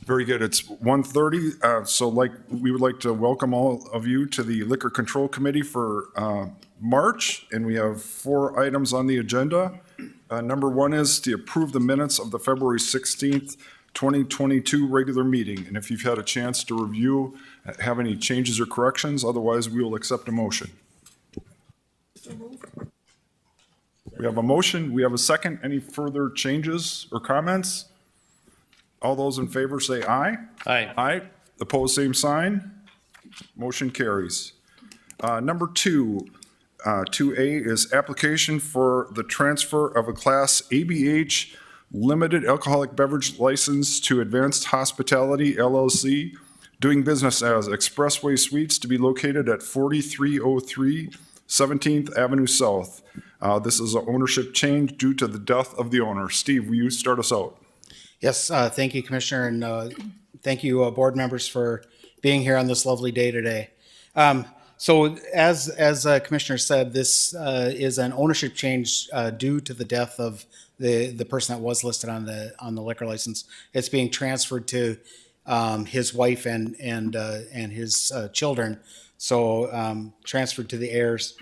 Very good. It's 1:30, so we would like to welcome all of you to the Liquor Control Committee for March, and we have 4 items on the agenda. Number 1 is to approve the minutes of the February 16th, 2022 regular meeting. And if you've had a chance to review, have any changes or corrections, otherwise we will accept a motion. We have a motion. We have a second. Any further changes or comments? All those in favor say aye. Aye. Aye. Opposed, same sign. Motion carries. Number 2, 2A is application for the transfer of a Class ABH limited alcoholic beverage license to Advanced Hospitality LLC, doing business as Expressway Suites, to be located at 4303 17th Avenue South. This is an ownership change due to the death of the owner. Steve, will you start us out? Yes, thank you, Commissioner, and thank you, board members, for being here on this lovely day today. So as Commissioner said, this is an ownership change due to the death of the person that was listed on the liquor license. It's being transferred to his wife and his children, so transferred to the heirs.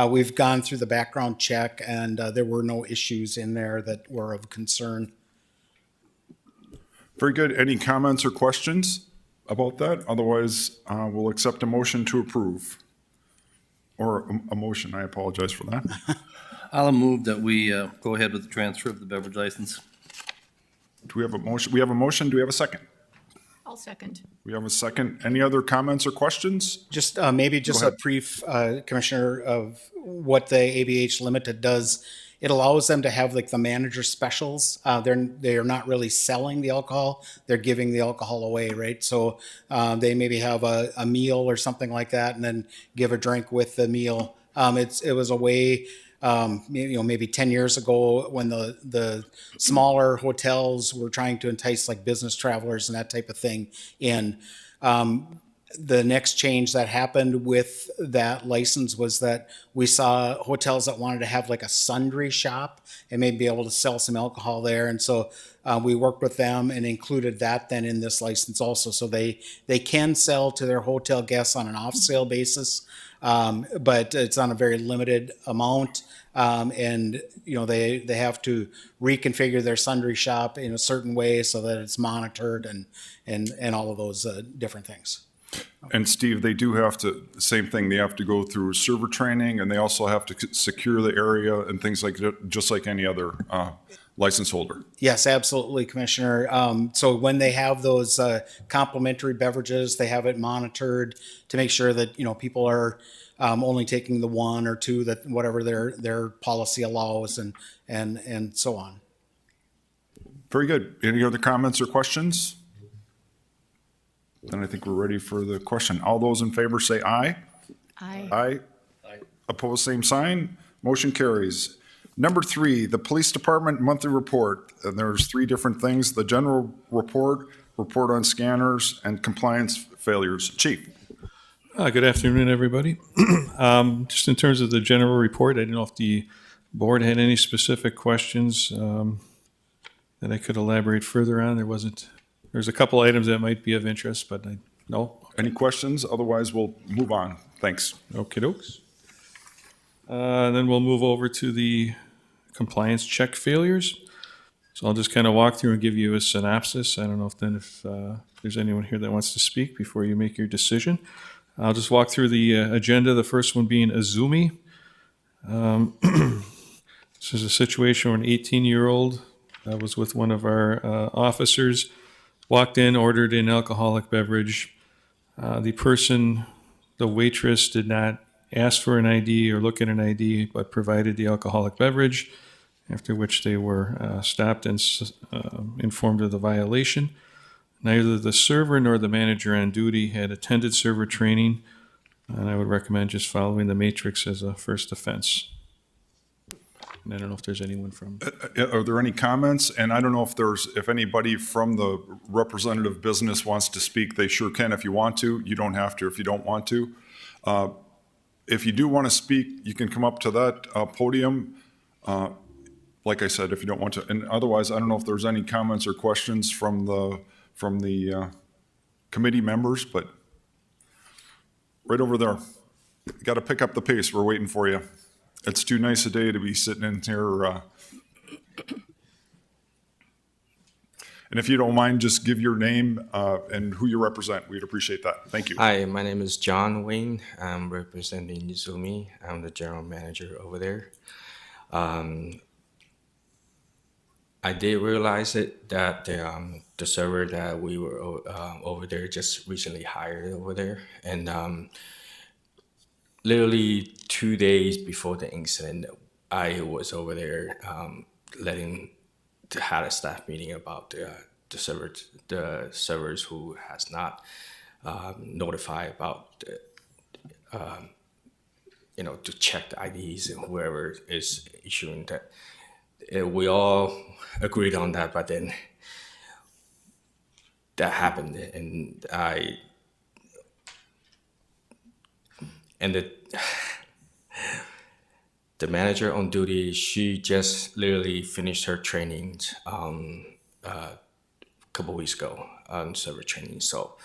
We've gone through the background check, and there were no issues in there that were of concern. Very good. Any comments or questions about that? Otherwise, we'll accept a motion to approve. Or a motion, I apologize for that. I'll move that we go ahead with the transfer of the beverage license. Do we have a motion? We have a motion. Do we have a second? I'll second. We have a second. Any other comments or questions? Just maybe just a brief, Commissioner, of what the ABH Limited does. It allows them to have like the manager specials. They are not really selling the alcohol; they're giving the alcohol away, right? So they maybe have a meal or something like that, and then give a drink with the meal. It was a way, maybe 10 years ago when the smaller hotels were trying to entice like business travelers and that type of thing in. The next change that happened with that license was that we saw hotels that wanted to have like a sundry shop and maybe be able to sell some alcohol there. And so we worked with them and included that then in this license also. So they can sell to their hotel guests on an off-sale basis, but it's on a very limited amount. And they have to reconfigure their sundry shop in a certain way so that it's monitored and all of those different things. And Steve, they do have to, same thing, they have to go through server training, and they also have to secure the area and things like that, just like any other license holder. Yes, absolutely, Commissioner. So when they have those complimentary beverages, they have it monitored to make sure that, people are only taking the 1 or 2, that whatever their policy allows and so on. Very good. Any other comments or questions? Then I think we're ready for the question. All those in favor say aye. Aye. Aye. Aye. Opposed, same sign. Motion carries. Number 3, the Police Department monthly report. And there's 3 different things: the general report, report on scanners, and compliance failures. Chief. Good afternoon, everybody. Just in terms of the general report, I didn't know if the board had any specific questions that I could elaborate further on. There's a couple items that might be of interest, but no. Any questions? Otherwise, we'll move on. Thanks. Okie dokes. Then we'll move over to the compliance check failures. So I'll just kind of walk through and give you a synopsis. I don't know if there's anyone here that wants to speak before you make your decision. I'll just walk through the agenda, the first one being Azumi. This is a situation where an 18-year-old was with one of our officers, walked in, ordered an alcoholic beverage. The waitress did not ask for an ID or look at an ID, but provided the alcoholic beverage, after which they were stopped and informed of the violation. Neither the server nor the manager on duty had attended server training, and I would recommend just following the matrix as a first offense. And I don't know if there's anyone from... Are there any comments? And I don't know if anybody from the representative business wants to speak. They sure can if you want to. You don't have to if you don't want to. If you do want to speak, you can come up to that podium. Like I said, if you don't want to. And otherwise, I don't know if there's any comments or questions from from the committee members, but right over there. Got to pick up the pace. We're waiting for you. It's too nice a day to be sitting in here. And if you don't mind, just give your name and who you represent. We'd appreciate that. Thank you. Hi, my name is John Wayne. I'm representing Izumi. I'm the general manager over there. I did realize that the server that we were over there just recently hired over there, and literally 2 days before the incident, I was over there had a staff meeting about the servers who has not notified about to check the IDs and whoever is issuing that. We all agreed on that, but then that happened, and the manager on duty, she just literally finished her training a couple weeks ago on server training. So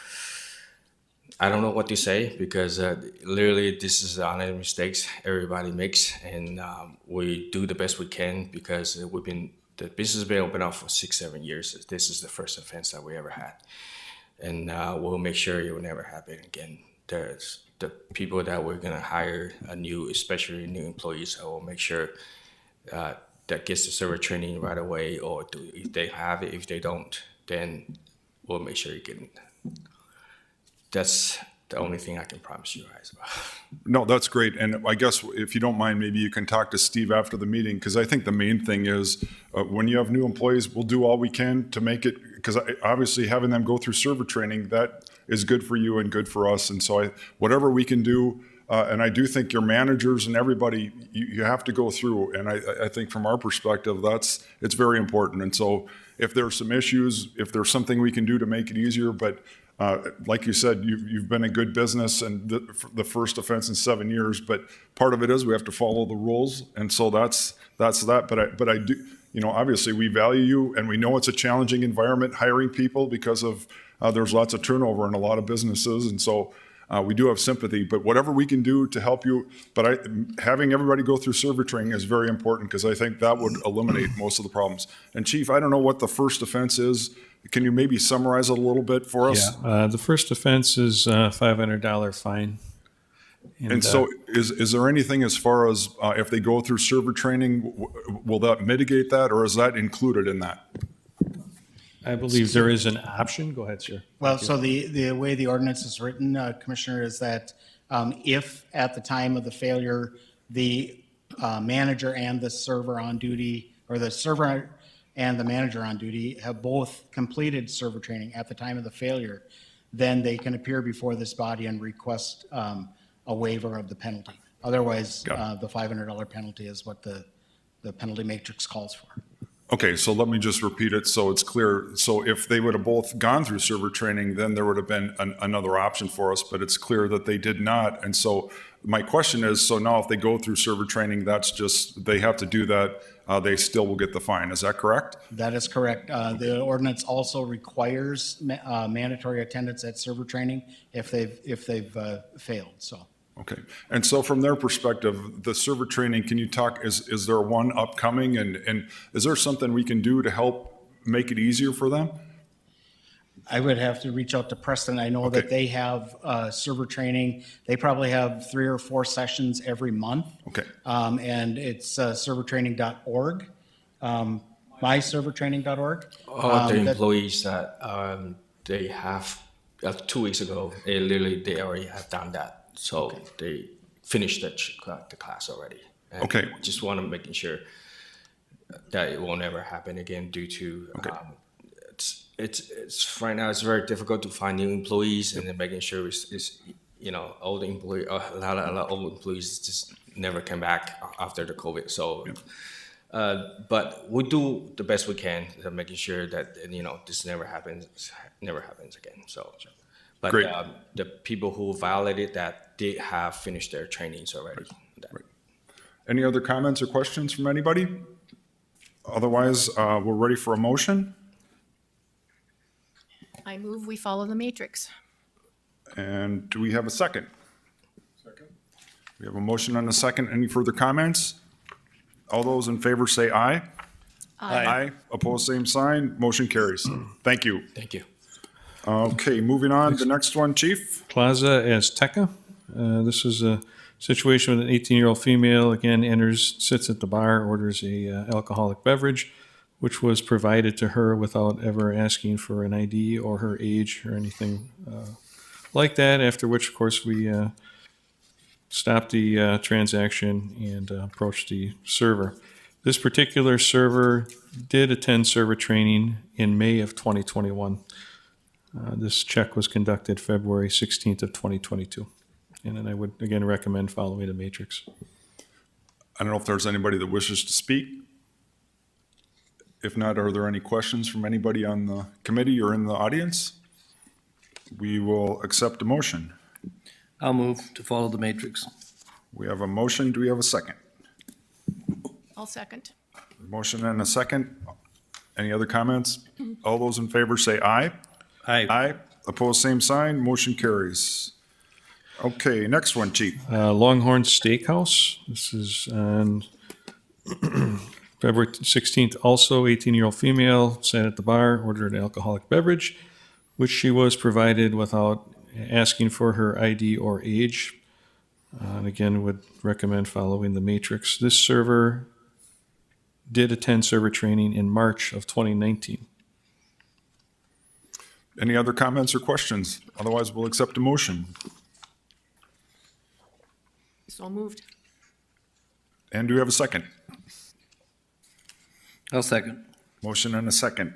I don't know what to say, because literally this is the honest mistakes everybody makes, and we do the best we can, because the business has been open up for 6-7 years. This is the first offense that we ever had, and we'll make sure it will never happen again. There's the people that we're gonna hire, especially new employees, I will make sure that gets the server training right away, or if they have it. If they don't, then we'll make sure you get it. That's the only thing I can promise you guys about. No, that's great. And I guess if you don't mind, maybe you can talk to Steve after the meeting, because I think the main thing is when you have new employees, we'll do all we can to make it, because obviously having them go through server training, that is good for you and good for us. And so whatever we can do, and I do think your managers and everybody, you have to go through. And I think from our perspective, it's very important. And so if there's some issues, if there's something we can do to make it easier, but like you said, you've been in good business, and the first offense in 7 years, but part of it is we have to follow the rules. And so that's that. But I do, obviously we value you, and we know it's a challenging environment hiring people, because of there's lots of turnover in a lot of businesses. And so we do have sympathy, but whatever we can do to help you, but having everybody go through server training is very important, because I think that would eliminate most of the problems. And Chief, I don't know what the first offense is. Can you maybe summarize it a little bit for us? Yeah, the first offense is a $500 fine. And so is there anything as far as if they go through server training, will that mitigate that, or is that included in that? I believe there is an option. Go ahead, sir. Well, so the way the ordinance is written, Commissioner, is that if at the time of the failure, the manager and the server on duty, or the server and the manager on duty have both completed server training at the time of the failure, then they can appear before this body and request a waiver of the penalty. Otherwise, the $500 penalty is what the penalty matrix calls for. Okay, so let me just repeat it so it's clear. So if they would have both gone through server training, then there would have been another option for us, but it's clear that they did not. And so my question is, so now if they go through server training, that's just, they have to do that, they still will get the fine. Is that correct? That is correct. The ordinance also requires mandatory attendance at server training if they've failed, so. Okay, and so from their perspective, the server training, can you talk, is there one upcoming, and is there something we can do to help make it easier for them? I would have to reach out to Preston. I know that they have server training. They probably have 3 or 4 sessions every month. Okay. And it's servertraining.org, myservertraining.org. All the employees that they have 2 weeks ago, they already have done that. So they finished the class already. And Okay. Just want to making sure that it will never happen again due to it's right now it's very difficult to find new employees, and then making sure it's old employee a lot of old employees just never come back after the COVID. So. But we do the best we can to making sure that this never happens again. So. But Great. The people who violated that did have finished their trainings already. Right. Any other comments or questions from anybody? Otherwise, we're ready for a motion. I move we follow the matrix. And do we have a second? Second. We have a motion and a second. Any further comments? All those in favor say aye. Aye. Opposed, same sign. Motion carries. Thank you. Thank you. Okay, moving on. The next one, Chief. Plaza Azteca. This is a situation with an 18-year-old female, again, enters, sits at the bar, orders a alcoholic beverage, which was provided to her without ever asking for an ID or her age or anything like that, after which, of course, we stopped the transaction and approached the server. This particular server did attend server training in May of 2021. This check was conducted February 16th of 2022. And then I would, again, recommend following the matrix. I don't know if there's anybody that wishes to speak. If not, are there any questions from anybody on the committee or in the audience? We will accept a motion. I'll move to follow the matrix. We have a motion. Do we have a second? I'll second. Motion and a second. Any other comments? All those in favor say aye. Aye. Aye. Opposed, same sign. Motion carries. Okay, next one, Chief. Longhorn Steakhouse. This is on February 16th. Also, 18-year-old female sat at the bar, ordered an alcoholic beverage, which she was provided without asking for her ID or age. And again, would recommend following the matrix. This server did attend server training in March of 2019. Any other comments or questions? Otherwise, we'll accept a motion. So moved. And do we have a second? I'll second. Motion and a second.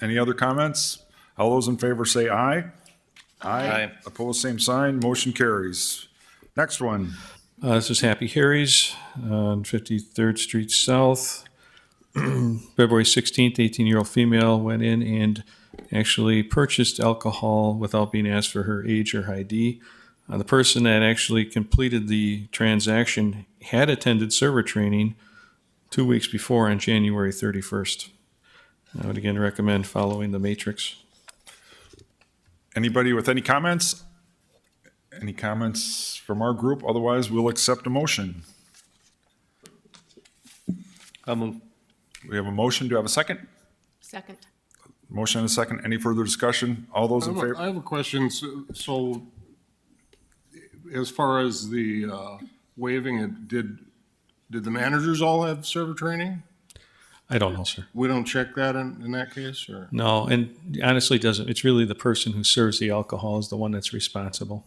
Any other comments? All those in favor say aye. Aye. Opposed, same sign. Motion carries. Next one. This is Happy Harry's on 53rd Street South. February 16th, 18-year-old female went in and actually purchased alcohol without being asked for her age or ID. The person that actually completed the transaction had attended server training 2 weeks before on January 31st. I would again recommend following the matrix. Anybody with any comments? Any comments from our group? Otherwise, we'll accept a motion. I'll move. We have a motion. Do you have a second? Second. Motion and a second. Any further discussion? All those in I favor? have a question. So as far as the waiving it, did the managers all have server training? I don't know, sir. We don't check that in that case, or? No, and honestly, it doesn't. It's really the person who serves the alcohol is the one that's responsible.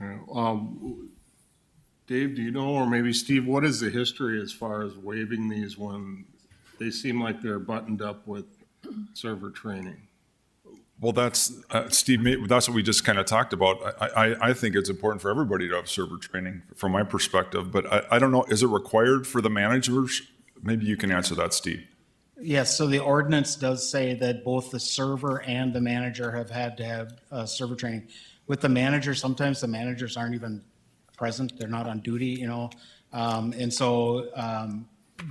Okay. Dave, do you know, or maybe Steve, what is the history as far as waiving these when they seem like they're buttoned up with server training? Well, that's, Steve, that's what we just kind of talked about. I think it's important for everybody to have server training from my perspective, but I don't know, is it required for the managers? Maybe you can answer that, Steve. Yes, so the ordinance does say that both the server and the manager have had to have server training. With the manager, sometimes the managers aren't even present, they're not on duty, you know. And so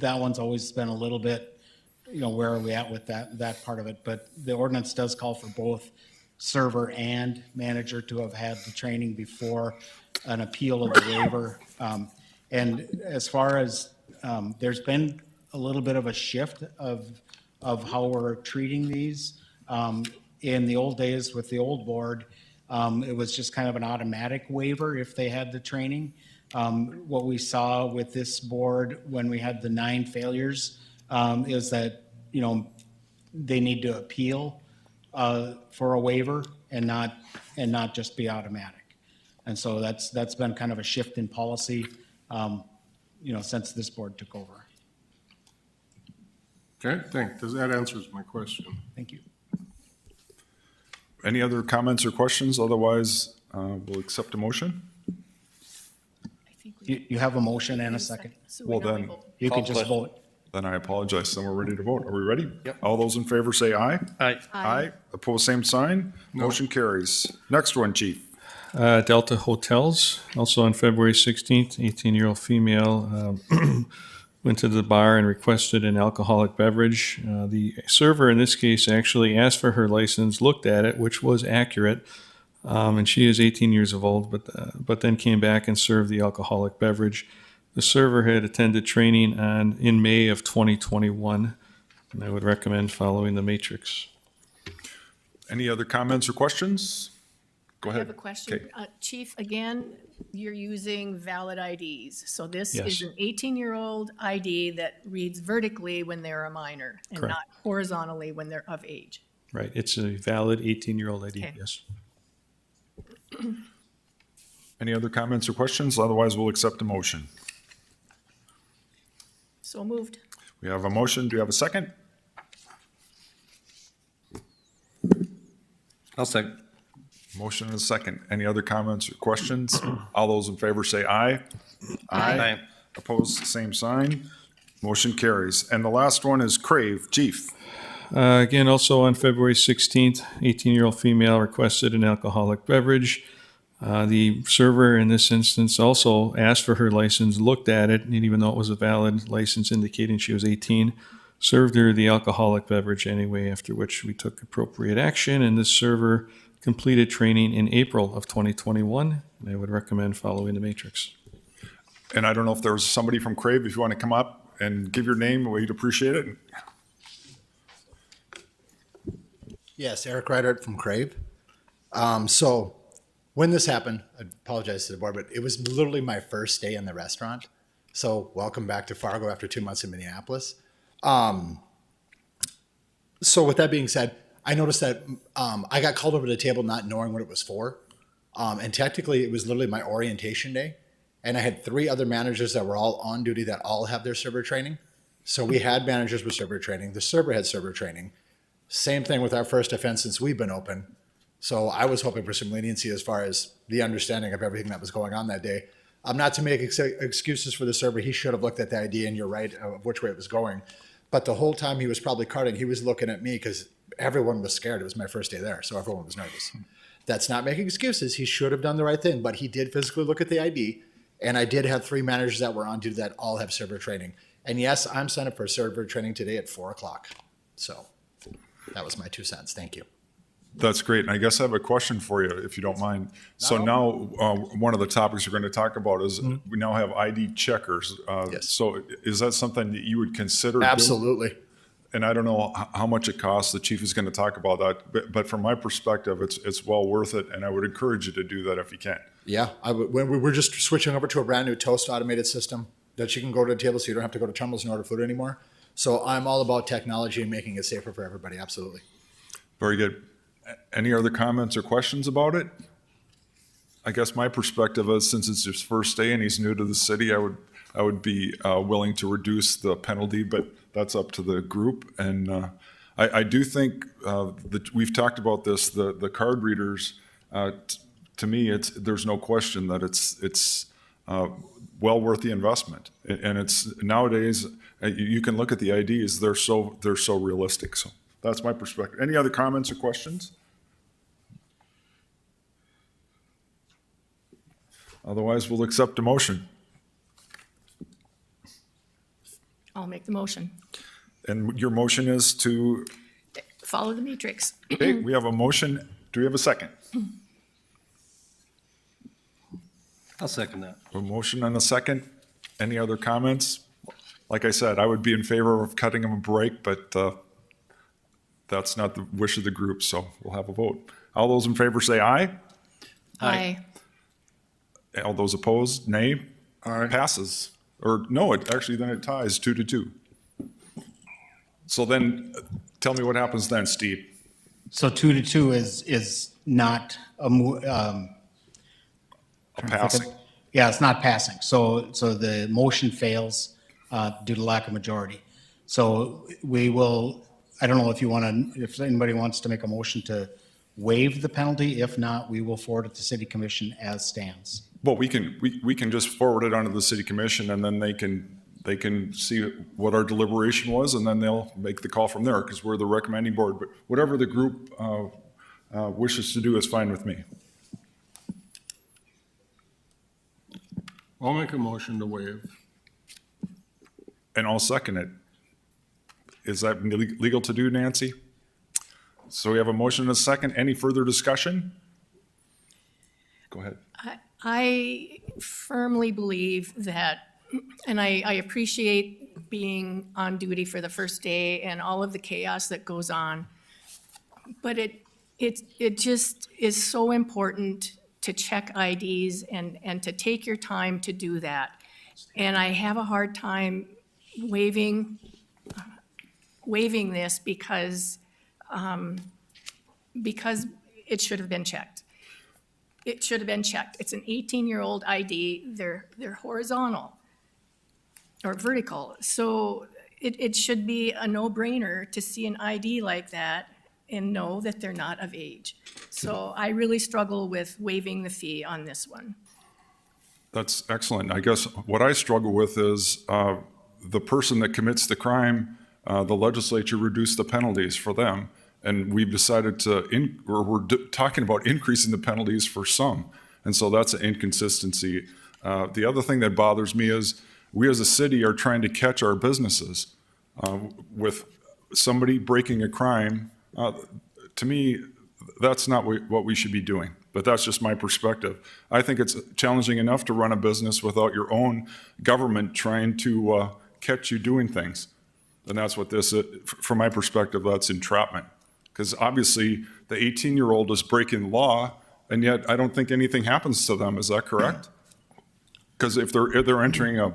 that one's always been a little bit, you know, where are we at with that part of it? But the ordinance does call for both server and manager to have had the training before an appeal of the waiver. And as far as, there's been a little bit of a shift of how we're treating these. In the old days with the old board, it was just kind of an automatic waiver if they had the training. What we saw with this board when we had the 9 failures is that, you know, they need to appeal for a waiver and not just be automatic. And so that's been kind of a shift in policy, you know, since this board took over. Okay, thanks. That answers my question. Thank you. Any other comments or questions? Otherwise, we'll accept a motion. I think we You have a motion and a second. So Well, we know we then- vote. You can Call just question. vote. Then I apologize. Then we're ready to vote. Are we ready? Yep. All those in favor say aye. Aye. Aye. Opposed, same sign. Motion carries. Next one, Chief. Delta Hotels, also on February 16th, 18-year-old female went to the bar and requested an alcoholic beverage. The server in this case actually asked for her license, looked at it, which was accurate, and she is 18 years old, but then came back and served the alcoholic beverage. The server had attended training in May of 2021, and I would recommend following the matrix. Any other comments or questions? Go I have ahead. a question. Okay. Chief, again, you're using valid IDs. So this Yes. is an 18-year-old ID that reads vertically when they're a minor and Correct. not horizontally when they're of age. Right, it's a valid 18-year-old ID, Okay. yes. Any other comments or questions? Otherwise, we'll accept a motion. So moved. We have a motion. Do you have a second? I'll second. Motion and a second. Any other comments or questions? All those in favor say aye. Aye. Opposed, same sign. Motion carries. And the last one is Crave. Chief. Again, also on February 16th, 18-year-old female requested an alcoholic beverage. The server in this instance also asked for her license, looked at it, and even though it was a valid license indicating she was 18, served her the alcoholic beverage anyway, after which we took appropriate action, and this server completed training in April of 2021, and I would recommend following the matrix. And I don't know if there was somebody from Crave, if you want to come up and give your name, we'd appreciate it. Yes, Eric Reitert from Crave. So when this happened, I apologize to the board, but it was literally my first day in the restaurant. So welcome back to Fargo after 2 months in Minneapolis. So with that being said, I noticed that I got called over to the table not knowing what it was for. And technically it was literally my orientation day. And I had 3 other managers that were all on duty that all have their server training. So we had managers with server training. The server had server training. Same thing with our first offense since we've been open. So I was hoping for some leniency as far as the understanding of everything that was going on that day. Not to make excuses for the server. He should have looked at the ID, and you're right of which way it was going. But the whole time he was probably carding, he was looking at me because everyone was scared. It was my first day there, so everyone was nervous. That's not making excuses. He should have done the right thing, but he did physically look at the ID. And I did have 3 managers that were on duty that all have server training. And yes, I'm signed up for server training today at 4:00. So that was my 2 cents. Thank you. That's great. And I guess I have a question for you, if you don't mind. So now, one of the topics we're going to talk about is we now have ID checkers. Yes. So is that something that you would consider doing? Absolutely. And I don't know how much it costs. The chief is going to talk about that. But from my perspective, it's well worth it. And I would encourage you to do that if you can. Yeah, when we were just switching over to a brand new Toast automated system that you can go to the table so you don't have to go to terminals and order food anymore. So I'm all about technology and making it safer for everybody. Absolutely. Very good. Any other comments or questions about it? I guess my perspective is, since it's his first day and he's new to the city, I would be willing to reduce the penalty, but that's up to the group. And I do think that we've talked about this. The card readers, to me, there's no question that it's well worth the investment. And it's nowadays you can look at the IDs; they're so realistic. So that's my perspective. Any other comments or questions? Otherwise, we'll accept a motion. I'll make the motion. And your motion is to, Follow the matrix. okay, we have a motion. Do we have a second? I'll second that. A motion and a second. Any other comments? Like I said, I would be in favor of cutting them a break, but that's not the wish of the group, so we'll have a vote. All those in favor say aye. Aye. All those opposed, nay. Passes. Or no, then it ties 2-2. So then, tell me what happens then, Steve. So 2-2 is not a A passing. Yeah, it's not passing. So the motion fails due to lack of majority. So we will, I don't know if anybody wants to make a motion to waive the penalty. If not, we will forward it to city commission as stands. Well, we can just forward it onto the city commission, and then they can see what our deliberation was, and then they'll make the call from there, because we're the recommending board. But whatever the group wishes to do is fine with me. I'll make a motion to waive. And I'll second it. Is that legal to do, Nancy? So we have a motion and a second. Any further discussion? Go ahead. I firmly believe that, and I appreciate being on duty for the first day and all of the chaos that goes on, but it just is so important to check IDs and to take your time to do that. And I have a hard time waiving this because it should have been checked. It should have been checked. It's an 18-year-old ID. They're horizontal or vertical. So it should be a no-brainer to see an ID like that and know that they're not of age. So I really struggle with waiving the fee on this one. That's excellent. I guess what I struggle with is the person that commits the crime, the legislature reduced the penalties for them. And we've decided we're talking about increasing the penalties for some. And so that's an inconsistency. The other thing that bothers me is we as a city are trying to catch our businesses with somebody breaking a crime. To me, that's not what we should be doing. But that's just my perspective. I think it's challenging enough to run a business without your own government trying to catch you doing things. And that's what this is. From my perspective, that's entrapment. Because obviously the 18-year-old is breaking the law, and yet I don't think anything happens to them. Is that correct? Because if they're entering a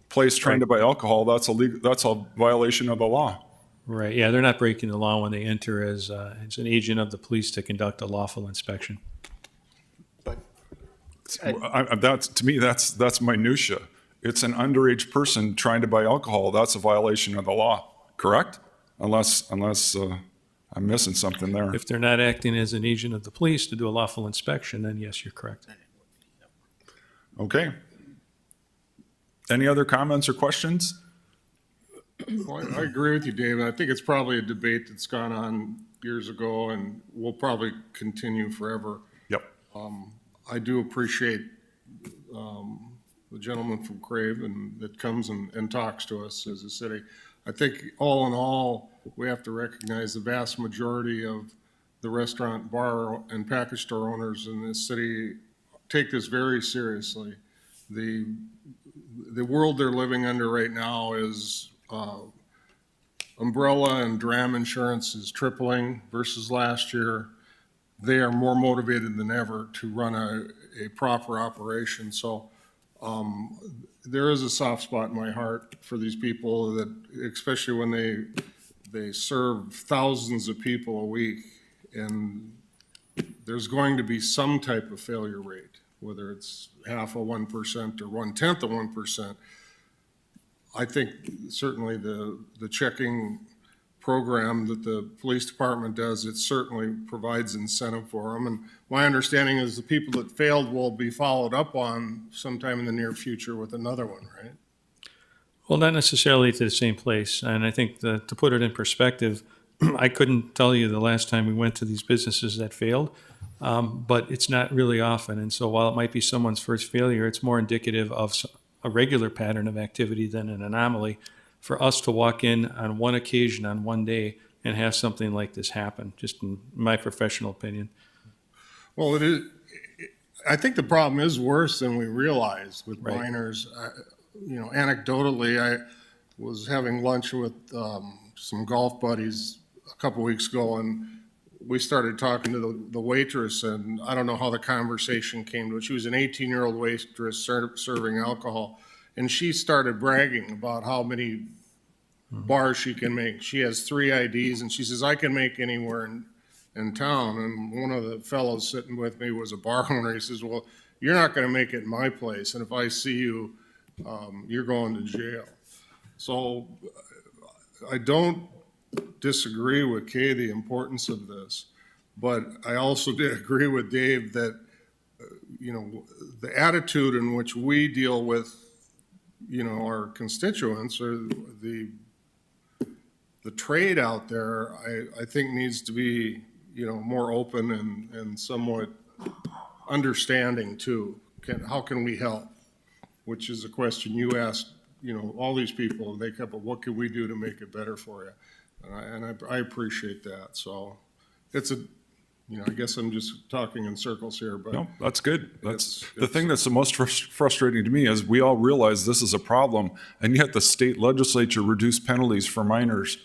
place trying to buy alcohol, that's a violation of the law. Right, yeah, they're not breaking the law when they enter as an agent of the police to conduct a lawful inspection. To me, that's minutia. It's an underage person trying to buy alcohol. That's a violation of the law, correct? Unless I'm missing something there. If they're not acting as an agent of the police to do a lawful inspection, then yes, you're correct. Okay. Any other comments or questions? Well, I agree with you, David. I think it's probably a debate that's gone on years ago and will probably continue forever. Yep. I do appreciate the gentleman from Crave and that comes and talks to us as a city. I think all in all, we have to recognize the vast majority of the restaurant, bar, and package store owners in this city take this very seriously. The world they're living under right now is umbrella and dram insurance is tripling versus last year. They are more motivated than ever to run a proper operation. So there is a soft spot in my heart for these people that, especially when they serve thousands of people a week, and there's going to be some type of failure rate, whether it's 0.5% or 0.1 of 1%. I think certainly the checking program that the police department does, it certainly provides incentive for them. And my understanding is the people that failed will be followed up on sometime in the near future with another one, right? Well, not necessarily to the same place. And I think to put it in perspective, I couldn't tell you the last time we went to these businesses that failed, but it's not really often. And so while it might be someone's first failure, it's more indicative of a regular pattern of activity than an anomaly. For us to walk in on one occasion on one day and have something like this happen, just in my professional opinion. Well, it is. I think the problem is worse than we realize with Right. minors. Anecdotally, I was having lunch with some golf buddies a couple weeks ago, and we started talking to the waitress, and I don't know how the conversation came to it. She was an 18-year-old waitress serving alcohol, and she started bragging about how many bars she can make. She has 3 IDs, and she says, I can make anywhere in town. And one of the fellows sitting with me was a bar owner. He says, well, you're not going to make it in my place, and if I see you, you're going to jail. So I don't disagree with Kay the importance of this, but I also did agree with Dave that the attitude in which we deal with our constituents or the trade out there, I think needs to be more open and somewhat understanding too. How can we help? Which is a question you asked all these people, they kept, what can we do to make it better for you? And I appreciate that. So it's I guess I'm just talking in circles here, but. No, that's good. That's It's- the thing that's the most frustrating to me is we all realize this is a problem, and yet the state legislature reduced penalties for minors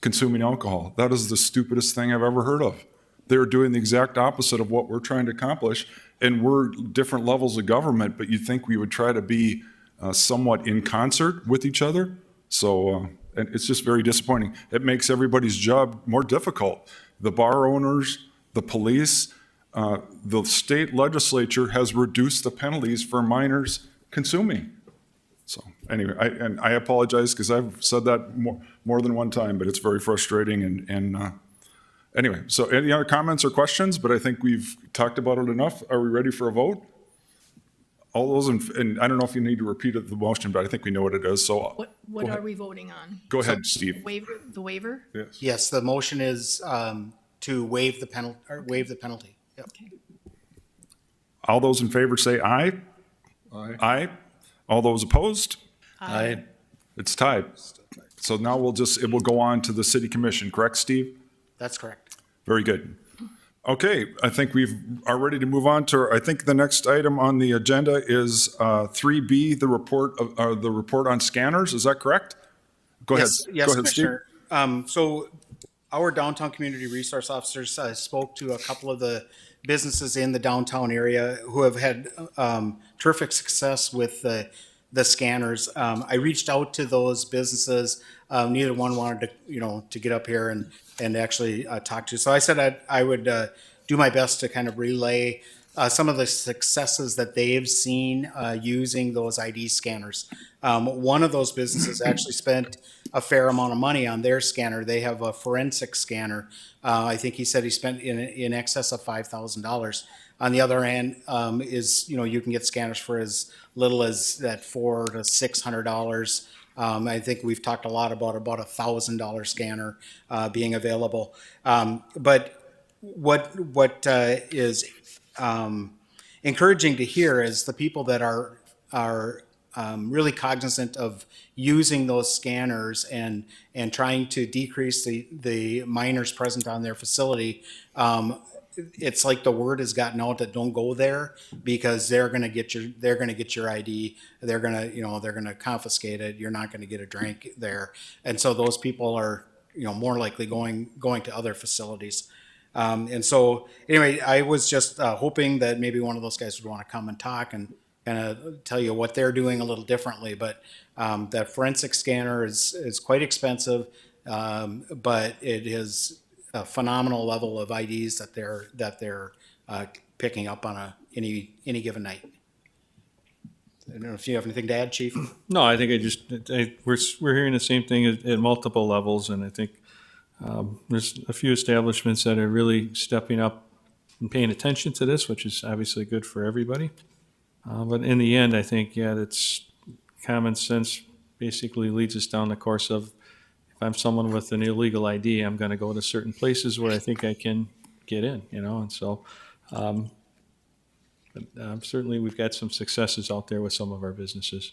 consuming alcohol. That is the stupidest thing I've ever heard of. They're doing the exact opposite of what we're trying to accomplish, and we're different levels of government, but you'd think we would try to be somewhat in concert with each other. So, and it's just very disappointing. It makes everybody's job more difficult. The bar owners, the police, the state legislature has reduced the penalties for minors consuming. So anyway, I apologize because I've said that more than one time, but it's very frustrating. And anyway, so any other comments or questions? But I think we've talked about it enough. Are we ready for a vote? All those, and I don't know if you need to repeat the motion, but I think we know what it is. So What are we voting on? go ahead, Steve. Waiver, the waiver? Yes. Yes, the motion is to waive the penalty, or waive the penalty. Yep. Okay. All those in favor say aye. Aye. Aye. All those opposed? Aye. It's tied. So now it will go on to the city commission, correct, Steve? That's correct. Very good. Okay, I think we are ready to move on to, I think the next item on the agenda is 3B, the report on scanners. Is that correct? Go ahead. Yes, Go ahead, Steve. Commissioner. So our downtown community resource officers spoke to a couple of the businesses in the downtown area who have had terrific success with the scanners. I reached out to those businesses. Neither one wanted to get up here and actually talk to. So I said I would do my best to kind of relay some of the successes that they've seen using those ID scanners. One of those businesses actually spent a fair amount of money on their scanner. They have a forensic scanner. I think he said he spent in excess of $5,000. On the other hand, you can get scanners for as little as that $400 to $600. I think we've talked a lot about $1,000 scanner being available. But what is encouraging to hear is the people that are really cognizant of using those scanners and trying to decrease the minors present on their facility. It's like the word has gotten out that don't go there because they're going to get your ID. They're going to confiscate it. You're not going to get a drink there. And so those people are, more likely going to other facilities. And so anyway, I was just hoping that maybe one of those guys would want to come and talk and kind of tell you what they're doing a little differently. But that forensic scanner is quite expensive, but it is a phenomenal level of IDs that they're picking up on any given night. I don't know if you have anything to add, Chief. No, I think we're hearing the same thing at multiple levels, and I think there's a few establishments that are really stepping up and paying attention to this, which is obviously good for everybody. But in the end, I think, it's common sense basically leads us down the course of if I'm someone with an illegal ID, I'm going to go to certain places where I think I can get in, and so certainly we've got some successes out there with some of our businesses.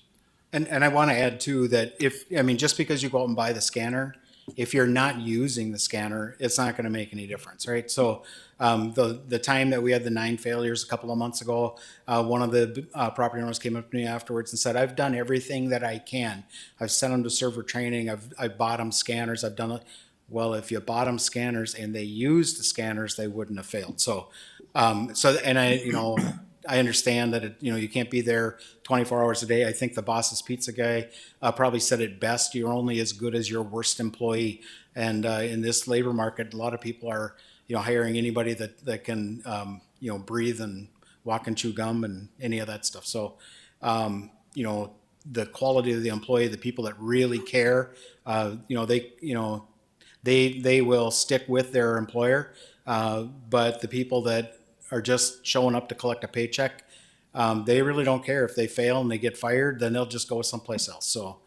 And I want to add too that just because you go out and buy the scanner, if you're not using the scanner, it's not going to make any difference, right? So the time that we had the 9 failures a couple of months ago, one of the property owners came up to me afterwards and said, I've done everything that I can. I've sent them to server training. I've bought them scanners. I've done it. Well, if you bought them scanners and they used the scanners, they wouldn't have failed. So I understand that you can't be there 24 hours a day. I think the Boss's Pizza guy probably said it best. You're only as good as your worst employee. And in this labor market, a lot of people are hiring anybody that can breathe and walk and chew gum and any of that stuff. So the quality of the employee, the people that really care, they will stick with their employer. But the people that are just showing up to collect a paycheck, they really don't care if they fail and they get fired, then they'll just go someplace else. So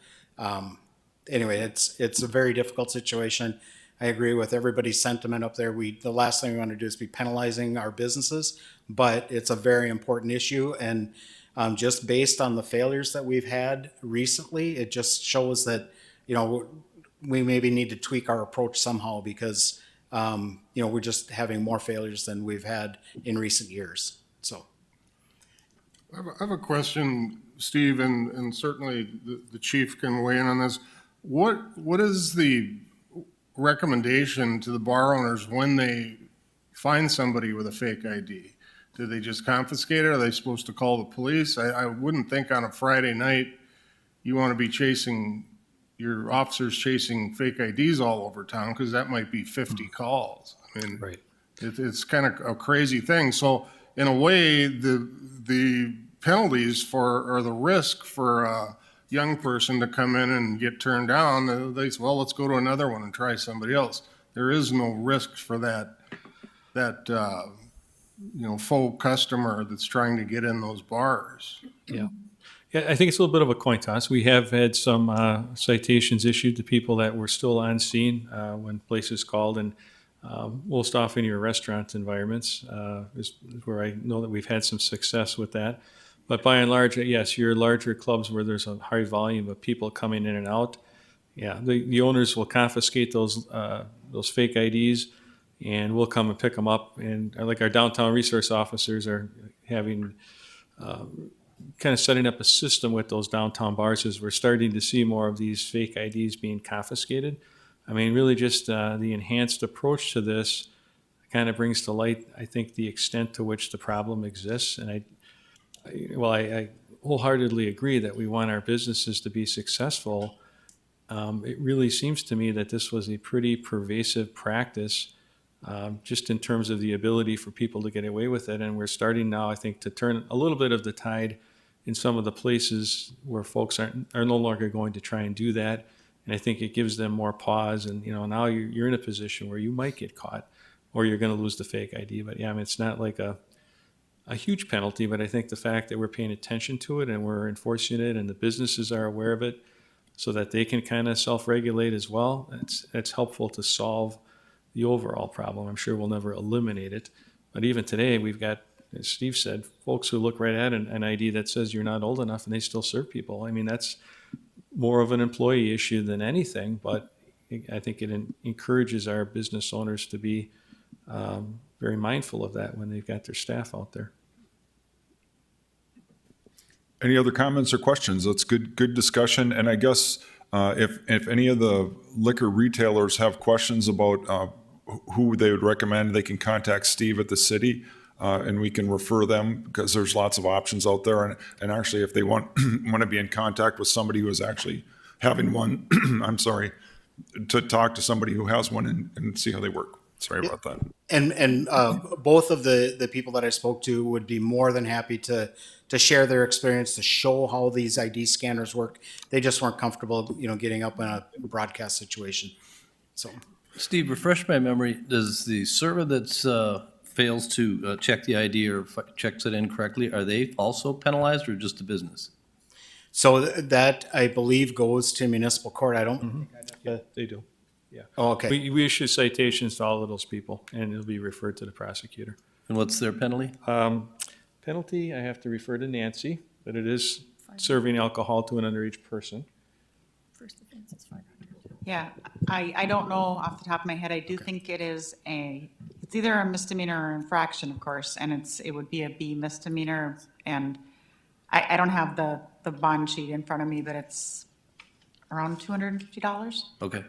anyway, it's a very difficult situation. I agree with everybody's sentiment up there. The last thing we want to do is be penalizing our businesses, but it's a very important issue. And Just based on the failures that we've had recently, it just shows that, we maybe need to tweak our approach somehow because, we're just having more failures than we've had in recent years. So. I have a question, Steve, and certainly the chief can weigh in on this. What is the recommendation to the bar owners when they find somebody with a fake ID? Do they just confiscate it? Are they supposed to call the police? I wouldn't think on a Friday night you want to be your officers chasing fake IDs all over town because that might be 50 calls. I mean, Right. it's kind of a crazy thing. So in a way, the penalties or the risk for a young person to come in and get turned down, they say, well, let's go to another one and try somebody else. There is no risk for that faux customer that's trying to get in those bars. Yeah. Yeah, I think it's a little bit of a coin toss. We have had some citations issued to people that were still on scene when places called, and most often your restaurant environments is where I know that we've had some success with that. But by and large, yes, your larger clubs where there's a high volume of people coming in and out, yeah, the owners will confiscate those fake IDs, and we'll come and pick them up. And like our downtown resource officers are having kind of setting up a system with those downtown bars as we're starting to see more of these fake IDs being confiscated. I mean, really just the enhanced approach to this kind of brings to light, I think, the extent to which the problem exists. And I wholeheartedly agree that we want our businesses to be successful. It really seems to me that this was a pretty pervasive practice, just in terms of the ability for people to get away with it. And we're starting now, I think, to turn a little bit of the tide in some of the places where folks are no longer going to try and do that. And I think it gives them more pause. And, now you're in a position where you might get caught or you're going to lose the fake ID. But yeah, I mean, it's not like a huge penalty, but I think the fact that we're paying attention to it and we're enforcing it and the businesses are aware of it so that they can kind of self-regulate as well, it's helpful to solve the overall problem. I'm sure we'll never eliminate it. But even today, we've got, as Steve said, folks who look right at an ID that says you're not old enough and they still serve people. I mean, that's more of an employee issue than anything, but I think it encourages our business owners to be very mindful of that when they've got their staff out there. Any other comments or questions? That's good discussion. And I guess if any of the liquor retailers have questions about who they would recommend, they can contact Steve at the city, and we can refer them because there's lots of options out there. And actually, if they want to be in contact with somebody who is actually having one, I'm sorry, to talk to somebody who has one and see how they work. Sorry about that. And both of the people that I spoke to would be more than happy to share their experience, to show how these ID scanners work. They just weren't comfortable, getting up in a broadcast situation. So, Steve, refresh my memory. Does the server that's fails to check the ID or checks it incorrectly, are they also penalized or just the business? so that I believe goes to municipal court. I don't. Yeah, they do. Yeah. Oh, okay. We issue citations to all of those people, and it'll be referred to the prosecutor. And what's their penalty? Penalty, I have to refer to Nancy, but it is serving alcohol to an underage person. First offense is 500. Yeah, I don't know off the top of my head. I do think it's either a misdemeanor or infraction, of course, and it would be a B misdemeanor. And I don't have the bond sheet in front of me, but it's around $250. Okay.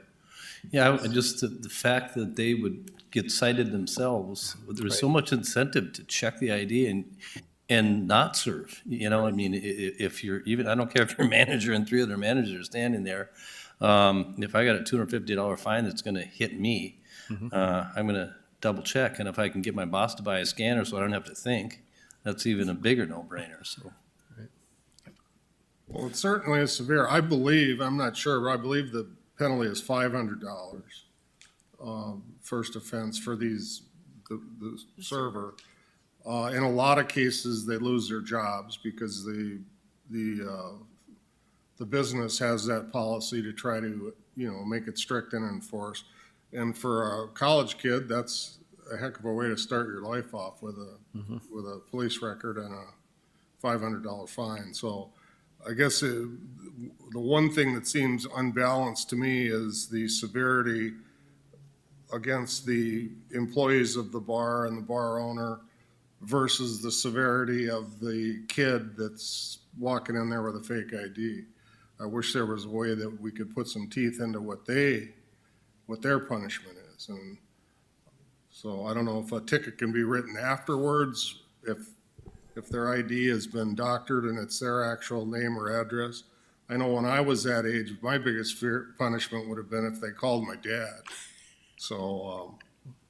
Yeah, just the fact that they would get cited themselves, there's so much incentive to check the ID and not serve. I mean, if you're even, I don't care if you're a manager and three other managers are standing there, if I got a $250 fine that's going to hit me, I'm going to double check. And if I can get my boss to buy a scanner so I don't have to think, that's even a bigger no-brainer. So. Well, it certainly is severe. I believe, I'm not sure, but I believe the penalty is $500 first offense for the server. In a lot of cases, they lose their jobs because the business has that policy to try to make it strict and enforce. And for a college kid, that's a heck of a way to start your life off with a police record and $500 fine. So I guess the one thing that seems unbalanced to me is the severity against the employees of the bar and the bar owner versus the severity of the kid that's walking in there with a fake ID. I wish there was a way that we could put some teeth into what their punishment is. And so I don't know if a ticket can be written afterwards, if their ID has been doctored and it's their actual name or address. I know when I was that age, my biggest punishment would have been if they called my dad. So,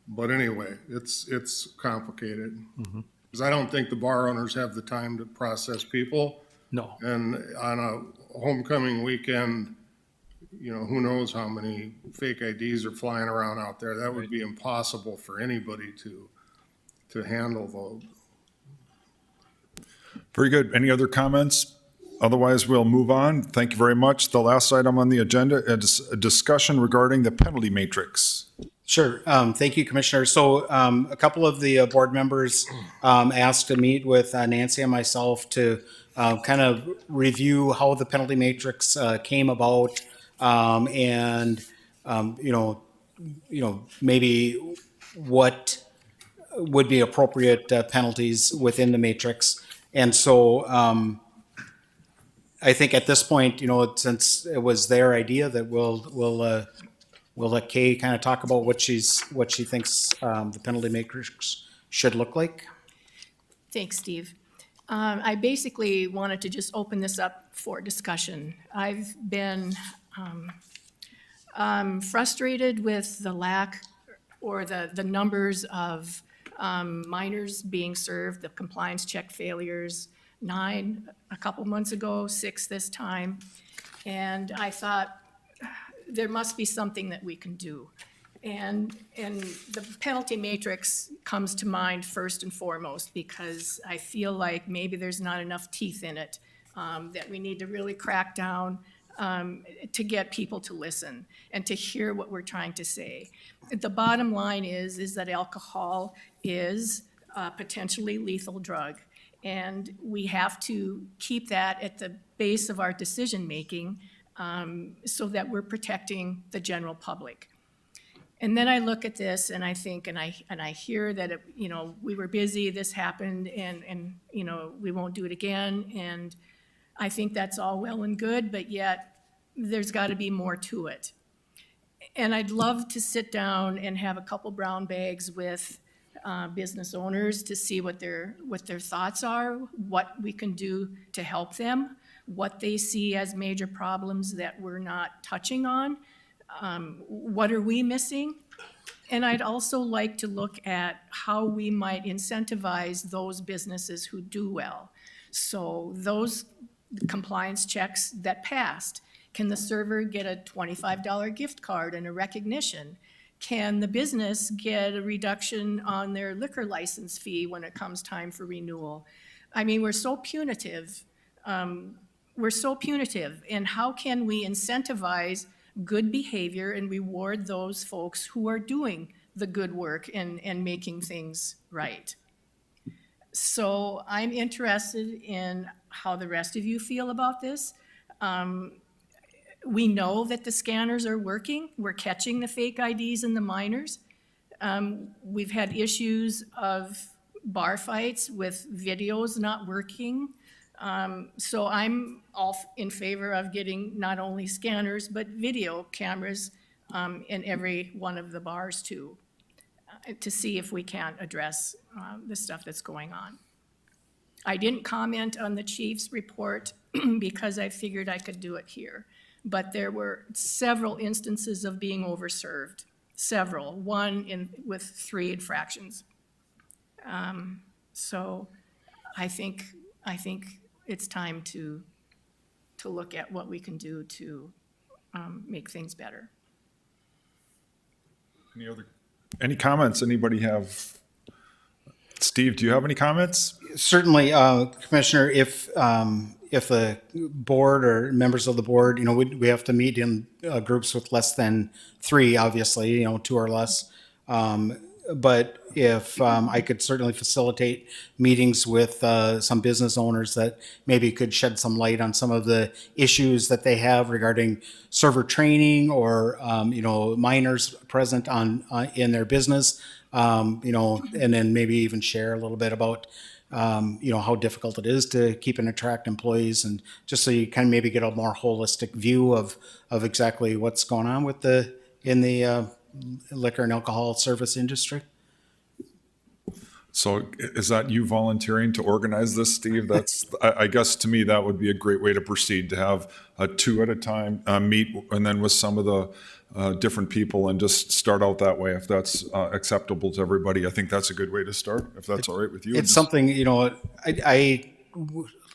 but anyway, it's complicated. Because I don't think the bar owners have the time to process people. No. And on a homecoming weekend, you know, who knows how many fake IDs are flying around out there. That would be impossible for anybody to handle those. Very good. Any other comments? Otherwise, we'll move on. Thank you very much. The last item on the agenda is a discussion regarding the penalty matrix. Sure. Thank you, Commissioner. So a couple of the board members asked to meet with Nancy and myself to kind of review how the penalty matrix came about, and maybe what would be appropriate penalties within the matrix. And so I think at this point, since it was their idea, that we'll let Kay kind of talk about what she thinks the penalty matrix should look like. Thanks, Steve. I basically wanted to just open this up for discussion. I've been frustrated with the lack or the numbers of minors being served, the compliance check failures, 9 a couple months ago, 6 this time. And I thought there must be something that we can do. And the penalty matrix comes to mind first and foremost because I feel like maybe there's not enough teeth in it, that we need to really crack down to get people to listen and to hear what we're trying to say. The bottom line is that alcohol is a potentially lethal drug, and we have to keep that at the base of our decision-making so that we're protecting the general public. And then I look at this and I think, and I hear that, we were busy, this happened, and we won't do it again. And I think that's all well and good, but yet there's got to be more to it. And I'd love to sit down and have a couple brown bags with business owners to see what their thoughts are, what we can do to help them, what they see as major problems that we're not touching on. What are we missing? And I'd also like to look at how we might incentivize those businesses who do well. So those compliance checks that passed, can the server get a $25 gift card and a recognition? Can the business get a reduction on their liquor license fee when it comes time for renewal? I mean, we're so punitive. And how can we incentivize good behavior and reward those folks who are doing the good work and making things right? So I'm interested in how the rest of you feel about this. We know that the scanners are working. We're catching the fake IDs and the minors. We've had issues of bar fights with videos not working. So I'm all in favor of getting not only scanners, but video cameras in every one of the bars too, to see if we can't address the stuff that's going on. I didn't comment on the chief's report because I figured I could do it here. But there were several instances of being overserved, one with 3 infractions. So I think it's time to look at what we can do to make things better. Any comments? Anybody have? Steve, do you have any comments? Certainly, Commissioner, if the board or members of the board, we have to meet in groups with less than 3, obviously, 2 or less. but if I could certainly facilitate meetings with some business owners that maybe could shed some light on some of the issues that they have regarding server training or minors present in their business, and then maybe even share a little bit about how difficult it is to keep and attract employees, and just so you can maybe get a more holistic view of exactly what's going on in the liquor and alcohol service industry. So is that you volunteering to organize this, Steve? That's, I guess to me, that would be a great way to proceed, to have a 2 at a time meet, and then with some of the different people, and just start out that way. If that's acceptable to everybody, I think that's a good way to start, if that's all right with you. It's something, I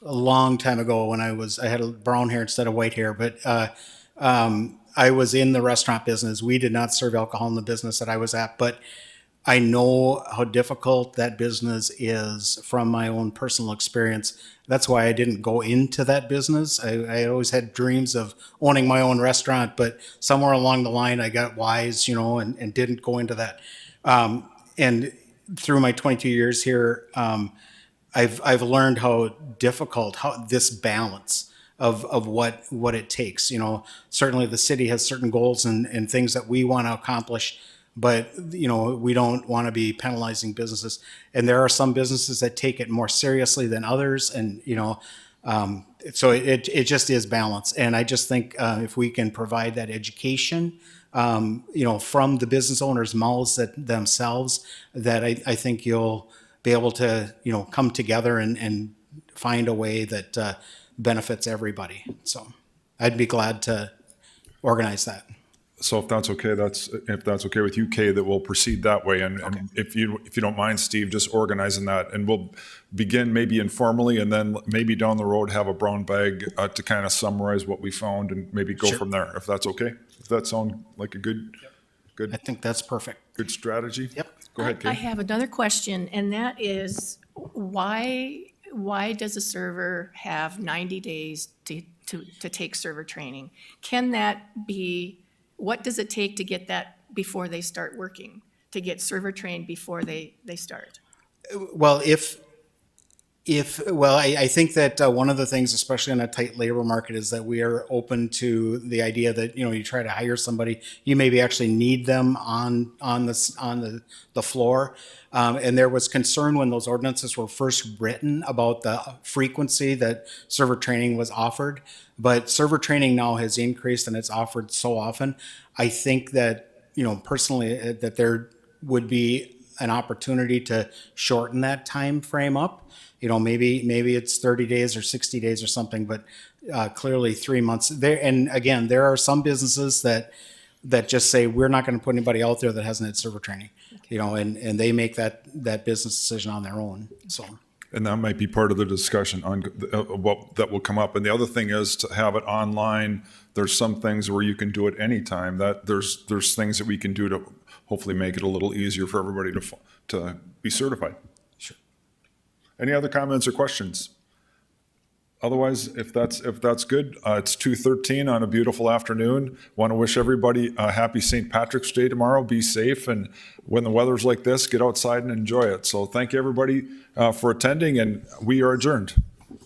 a long time ago when I had brown hair instead of white hair, but I was in the restaurant business. We did not serve alcohol in the business that I was at, but I know how difficult that business is from my own personal experience. That's why I didn't go into that business. I always had dreams of owning my own restaurant, but somewhere along the line I got wise, and didn't go into that. And through my 22 years here, I've learned how difficult, how this balance of what it takes. Certainly the city has certain goals and things that we want to accomplish, but we don't want to be penalizing businesses. And there are some businesses that take it more seriously than others, and so it just is balance. And I just think if we can provide that education, from the business owners' mouths themselves, that I think you'll be able to come together and find a way that benefits everybody. So I'd be glad to organize that. So if that's okay with you, Kay, that we'll proceed that way. And if you don't mind, Steve, just organizing that, and we'll begin maybe informally, and then maybe down the road have a brown bag to kind of summarize what we found, and maybe go from there, if that's okay. If that sounds like a good, I think that's perfect. good strategy. Yep. Go ahead, I Kay. have another question, and that is, why does a server have 90 days to take server training? Can that be, what does it take to get that before they start working, to get server trained before they start? Well, I think that one of the things, especially in a tight labor market, is that we are open to the idea that you try to hire somebody, you maybe actually need them on the floor. And there was concern when those ordinances were first written about the frequency that server training was offered. But server training now has increased, and it's offered so often. I think that personally that there would be an opportunity to shorten that time frame up. Maybe it's 30 days or 60 days or something, but clearly 3 months there. And again, there are some businesses that just say, we're not going to put anybody out there that hasn't had server training, and they make that business decision on their own. So. And that might be part of the discussion on what that will come up. And the other thing is to have it online. There's some things where you can do it anytime. That there's things that we can do to hopefully make it a little easier for everybody to be certified. Sure. Any other comments or questions? Otherwise, if that's good, it's 2:13 on a beautiful afternoon. Want to wish everybody a happy St. Patrick's Day tomorrow. Be safe, and when the weather's like this, get outside and enjoy it. So thank you, everybody, for attending, and we are adjourned.